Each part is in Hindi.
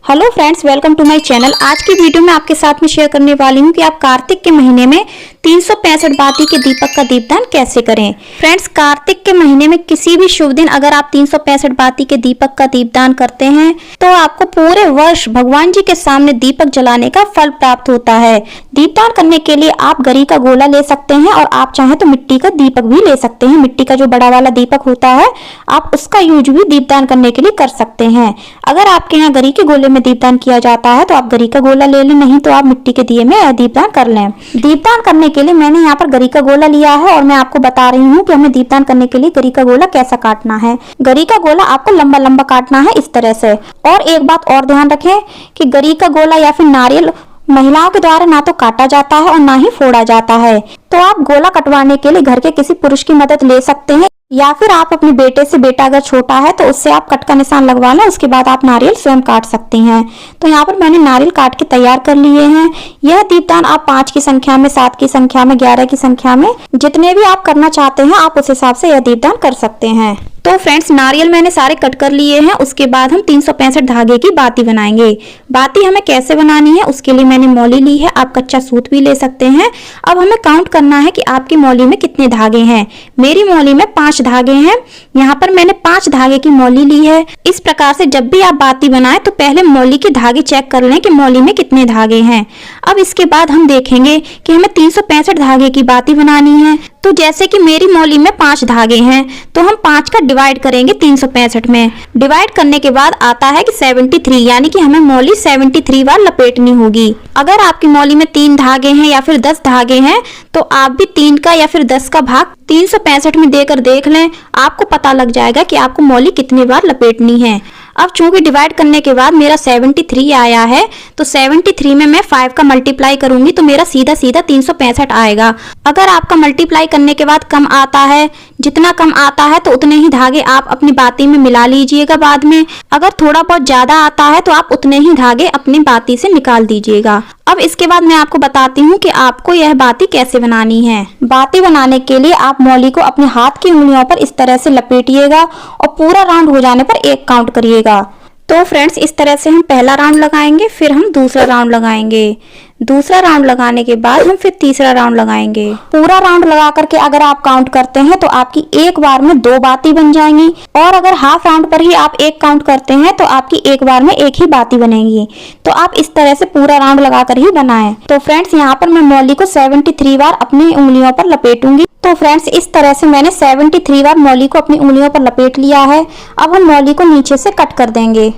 Hello friends, welcome to my channel. आज की वीडियो में आपके साथ में शेयर करने वाली हूँ कि आप कार्तिक के महीने में 365 बाती के दीपक का दीपदान कैसे करें। फ्रेंड्स, कार्तिक के महीने में किसी भी शुभ दिन अगर आप 365 बाती के दीपक का दीपदान करते हैं तो आपको पूरे वर्ष भगवान जी के सामने दीपक जलाने का फल प्राप्त होता है। दीपदान करने के लिए आप गरी का गोला ले सकते हैं और आप चाहें तो मिट्टी का दीपक भी ले सकते हैं। मिट्टी का जो बड़ा वाला दीपक होता है आप उसका यूज भी दीपदान करने के लिए कर सकते हैं। अगर आपके यहाँ गरी के गोले में दीपदान किया जाता है तो आप गरी का गोला ले लें, नहीं तो आप मिट्टी के दिए में दीपदान कर लें। दीपदान करने के लिए मैंने यहाँ पर गरी का गोला लिया है और मैं आपको बता रही हूँ कि हमें दीपदान करने के लिए गरी का गोला कैसा काटना है। गरी का गोला आपको लंबा लंबा काटना है इस तरह से। और एक बात और ध्यान रखें कि गरी का गोला या फिर नारियल महिलाओं के द्वारा ना तो काटा जाता है और ना ही फोड़ा जाता है। तो आप गोला कटवाने के लिए घर के किसी पुरुष की मदद ले सकते हैं या फिर आप अपने बेटे से, बेटा अगर छोटा है तो उससे आप कट का निशान लगवा लें, उसके बाद आप नारियल स्वयं काट सकती हैं। तो यहाँ पर मैंने नारियल काट के तैयार कर लिए हैं। यह दीपदान आप 5 की संख्या में, 7 की संख्या में, 11 की संख्या में, जितने भी आप करना चाहते हैं आप उस हिसाब से यह दीपदान कर सकते हैं। तो फ्रेंड्स, नारियल मैंने सारे कट कर लिए हैं। उसके बाद हम 365 धागे की बाती बनाएंगे। बाती हमें कैसे बनानी है उसके लिए मैंने मौली ली है, आप कच्चा सूत भी ले सकते हैं। अब हमें काउंट करना है कि आपकी मौली में कितने धागे हैं। मेरी मौली में 5 धागे हैं। यहाँ पर मैंने 5 धागे की मौली ली है। इस प्रकार से जब भी आप बाती बनाएं तो पहले मौली के धागे चेक कर लें कि मौली में कितने धागे हैं। अब इसके बाद हम देखेंगे कि हमें 365 धागे की बाती बनानी है। तो जैसे कि मेरी मौली में 5 धागे हैं तो हम 5 का डिवाइड करेंगे 365 में। डिवाइड करने के बाद आता है कि 73, यानी कि हमें मौली 73 बार लपेटनी होगी। अगर आपकी मौली में 3 धागे हैं या फिर 10 धागे हैं तो आप भी 3 का या फिर 10 का भाग 365 में देकर देख लें, आपको पता लग जाएगा कि आपको मौली कितनी बार लपेटनी है। अब चूंकि डिवाइड करने के बाद मेरा 73 आया है तो 73 में मैं 5 का मल्टीप्लाई करूंगी तो मेरा सीधा सीधा 365 आएगा। अगर आपका मल्टीप्लाई करने के बाद कम आता है, जितना कम आता है तो उतने ही धागे आप अपनी बाती में मिला लीजिएगा बाद में। अगर थोड़ा बहुत ज्यादा आता है तो आप उतने ही धागे अपनी बाती से निकाल दीजिएगा। अब इसके बाद मैं आपको बताती हूँ कि आपको यह बाती कैसे बनानी है। बाती बनाने के लिए आप मौली को अपने हाथ की उंगलियों पर इस तरह से लपेटिएगा और पूरा राउंड हो जाने पर 1 काउंट करिएगा। तो फ्रेंड्स, इस तरह से हम पहला राउंड लगाएंगे, फिर हम दूसरा राउंड लगाएंगे। दूसरा राउंड लगाने के बाद हम फिर तीसरा राउंड लगाएंगे। पूरा राउंड लगा करके अगर आप काउंट करते हैं तो आपकी एक बार में 2 बाती बन जाएंगी। और अगर हाफ राउंड पर ही आप 1 काउंट करते हैं तो आपकी एक बार में 1 ही बाती बनेगी। तो आप इस तरह से पूरा राउंड लगाकर ही बनाएं। तो फ्रेंड्स, यहाँ पर मैं मौली को 73 बार अपनी उंगलियों पर लपेटूंगी। तो फ्रेंड्स, इस तरह से मैंने 73 बार मौली को अपनी उंगलियों पर लपेट लिया है। अब हम मौली को नीचे से कट कर देंगे।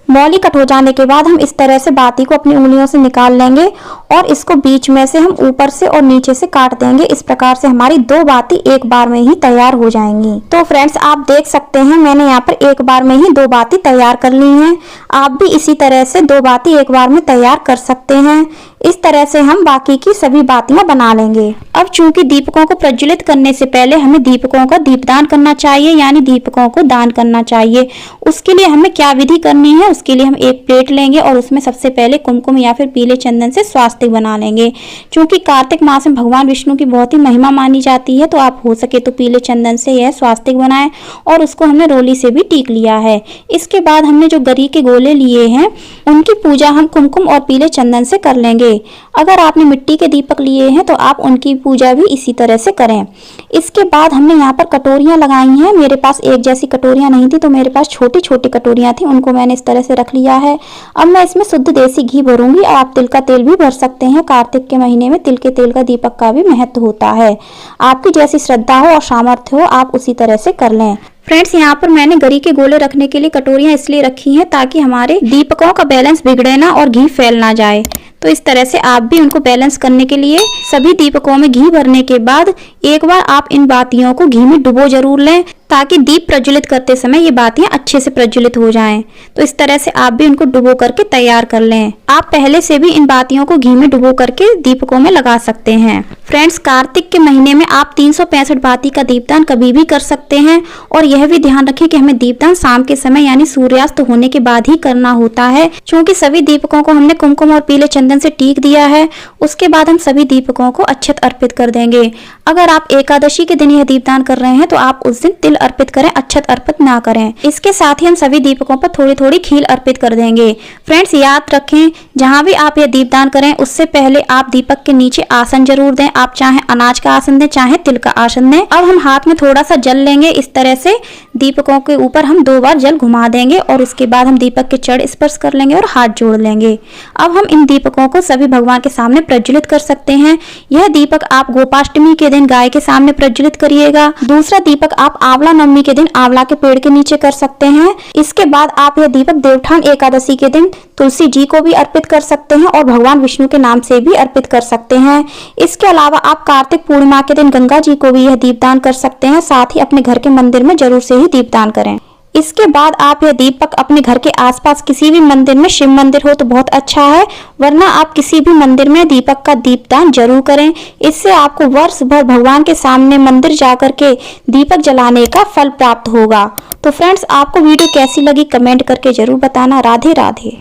मौली कट हो जाने के बाद हम इस तरह से बाती को अपनी उंगलियों से निकाल लेंगे और इसको बीच में से हम ऊपर से और नीचे से काट देंगे। इस प्रकार से हमारी 2 बाती एक बार में ही तैयार हो जाएंगी। तो फ्रेंड्स, आप देख सकते हैं मैंने यहाँ पर एक बार में ही 2 बाती तैयार कर ली हैं। आप भी इसी तरह से 2 बाती एक बार में तैयार कर सकते हैं। इस तरह से हम बाकी की सभी बातियां बना लेंगे। अब चूंकि दीपकों को प्रज्वलित करने से पहले हमें दीपकों का दीपदान करना चाहिए, यानी दीपकों को दान करना चाहिए। उसके लिए हमें क्या विधि करनी है, उसके लिए हम एक प्लेट लेंगे और उसमें सबसे पहले कुमकुम या फिर पीले चंदन से स्वास्तिक बना लेंगे। चूंकि कार्तिक मास में भगवान विष्णु की बहुत ही महिमा मानी जाती है तो आप हो सके तो पीले चंदन से यह स्वास्तिक बनाएं और उसको हमने रोली से भी टीक लिया है। इसके बाद हमने जो गरी के गोले लिए हैं उनकी पूजा हम कुमकुम और पीले चंदन से कर लेंगे। अगर आपने मिट्टी के दीपक लिए हैं तो आप उनकी पूजा भी इसी तरह से करें। इसके बाद हमने यहाँ पर कटोरियां लगाई हैं। मेरे पास एक जैसी कटोरियां नहीं थी तो मेरे पास छोटी छोटी कटोरियां थी, उनको मैंने इस तरह से रख लिया है। अब मैं इसमें शुद्ध देसी घी भरूंगी। आप तिल का तेल भी भर सकते हैं। कार्तिक के महीने में तिल के तेल का दीपक का भी महत्व होता है। आपकी जैसी श्रद्धा हो और सामर्थ्य हो आप उसी तरह से कर लें। फ्रेंड्स, यहाँ पर मैंने गरी के गोले रखने के लिए कटोरियां इसलिए रखी हैं ताकि हमारे दीपकों का बैलेंस बिगड़े ना और घी फैल ना जाए। तो इस तरह से आप भी उनको बैलेंस करने के लिए सभी दीपकों में घी भरने के बाद एक बार आप इन बातियों को घी में डुबो जरूर लें ताकि दीप प्रज्वलित करते समय ये बातियां अच्छे से प्रज्वलित हो जाएं। तो इस तरह से आप भी उनको डुबो करके तैयार कर लें। आप पहले से भी इन बातियों को घी में डुबो करके दीपकों में लगा सकते हैं। फ्रेंड्स, कार्तिक के महीने में आप 365 बाती का दीपदान कभी भी कर सकते हैं और यह भी ध्यान रखें कि हमें दीपदान शाम के समय यानी सूर्यास्त होने के बाद ही करना होता है। क्योंकि सभी दीपकों को हमने कुमकुम और पीले चंदन से टीक दिया है। उसके बाद हम सभी दीपकों को अक्षत अर्पित कर देंगे। अगर आप एकादशी के दिन यह दीपदान कर रहे हैं तो आप उस दिन तिल अर्पित करें, अक्षत अर्पित ना करें। इसके साथ ही हम सभी दीपकों पर थोड़ी थोड़ी खील अर्पित कर देंगे। फ्रेंड्स याद रखें, जहां भी आप यह दीपदान करें उससे पहले आप दीपक के नीचे आसन जरूर दें। आप चाहे अनाज का आसन दें, चाहे तिल का आसन दें। अब हम हाथ में थोड़ा सा जल लेंगे, इस तरह से दीपकों के ऊपर हम 2 बार जल घुमा देंगे और उसके बाद हम दीपक के चढ़ स्पर्श कर लेंगे और हाथ जोड़ लेंगे। अब हम इन दीपकों को सभी भगवान के सामने प्रज्वलित कर सकते हैं। यह दीपक आप गोपाष्टमी के दिन गाय के सामने प्रज्वलित करिएगा। दूसरा दीपक आप आंवला नवमी के दिन आंवला के पेड़ के नीचे कर सकते हैं। इसके बाद आप यह दीपक देवउठान एकादशी के दिन तुलसी जी को भी अर्पित कर सकते हैं और भगवान विष्णु के नाम से भी अर्पित कर सकते हैं। इसके अलावा आप कार्तिक पूर्णिमा के दिन गंगा जी को भी यह दीपदान कर सकते हैं। साथ ही अपने घर के मंदिर में जरूर से ही दीपदान करें। इसके बाद आप यह दीपक अपने घर के आसपास किसी भी मंदिर में, शिव मंदिर हो तो बहुत अच्छा है, वरना आप किसी भी मंदिर में दीपक का दीपदान जरूर करें। इससे आपको वर्ष भर भगवान के सामने मंदिर जाकर के दीपक जलाने का फल प्राप्त होगा। तो फ्रेंड्स, आपको वीडियो कैसी लगी कमेंट करके जरूर बताना। राधे राधे।